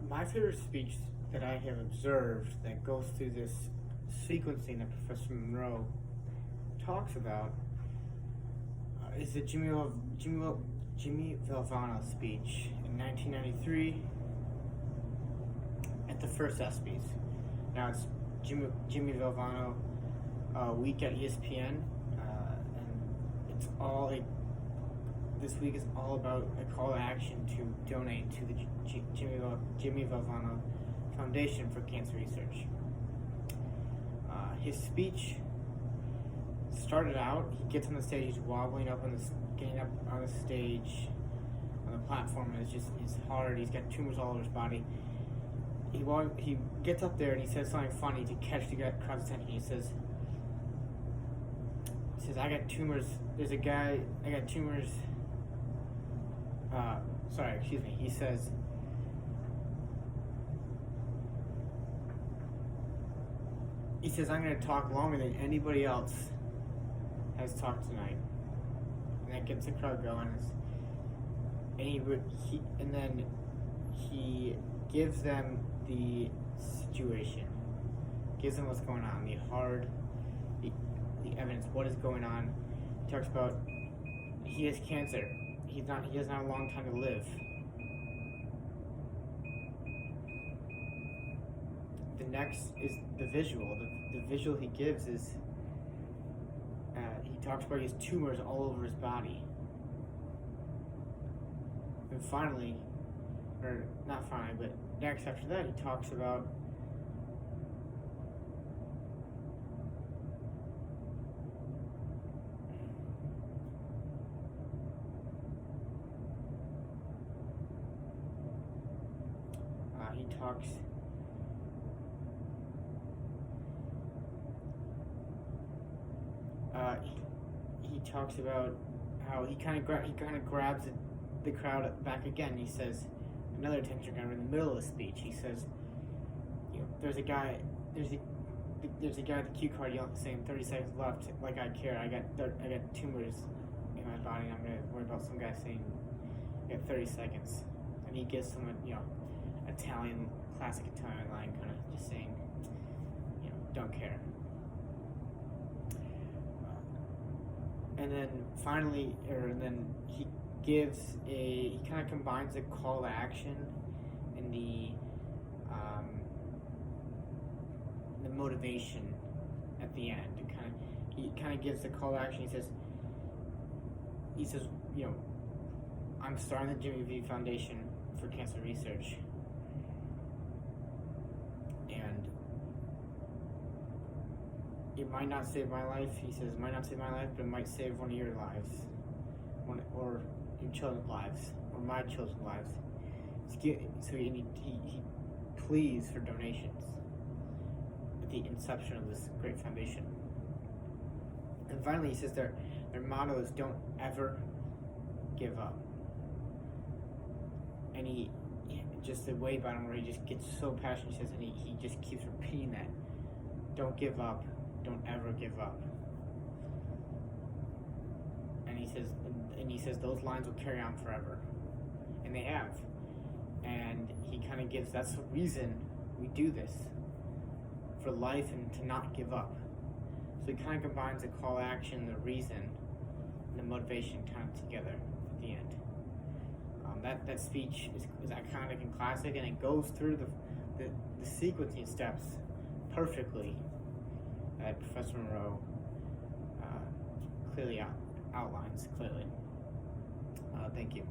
My favorite speech that I have observed that goes through this sequencing that Professor Monroe talks about is the Jimmy Valvano speech in 1993 at the first ESPYs. Now it's Jimmy Valvano week at ESPN, and it's all this week is all about a call to action to donate to the Jimmy Valvano Foundation for Cancer Research. His speech started out, he gets on the stage, he's wobbling up getting up on the stage, on the platform, and it's hard, he's got tumors all over his body. He gets up there and he says something funny to catch the crowd's attention. He says, I got tumors, I got tumors, he says, I'm going to talk longer than anybody else has talked tonight. And that gets the crowd going. And then he gives them the situation, gives them what's going on, the evidence, what is going on. He talks about he has cancer. He doesn't have a long time to live. The next is the visual. The visual he gives is he talks about his tumors all over his body. And finally, or not finally, but next after that, he talks about he talks about how he kind of grabs the crowd back again. He says, another attention grabber in the middle of the speech. He says, there's a guy at the cue card saying 30 seconds left. Like I care. I got tumors in my body, and I'm gonna worry about some guy saying I got 30 seconds, and he gives someone classic Italian line, kind of just saying, don't care. And then finally, he kind of combines a call to action and the motivation at the end. He kind of gives the call to action. He says, I'm starting the Jimmy V Foundation for Cancer Research, and it might not save my life. He says it might not save my life, but it might save one of your lives, or your children's lives, or my children's lives. So he pleads for donations at the inception of this great foundation. And finally, he says their motto is "Don't ever give up." And he just the way about him, where he just gets so passionate. He says, and he just keeps repeating that: "Don't give up. Don't ever give up." And he says those lines will carry on forever, and they have. And he kind of gives, that's the reason we do this, for life and to not give up. So he kind of combines the call to action, the reason, and the motivation kind of together at the end. That speech is iconic and classic, and it goes through the sequencing steps perfectly that Professor Monroe clearly outlines clearly. Thank you.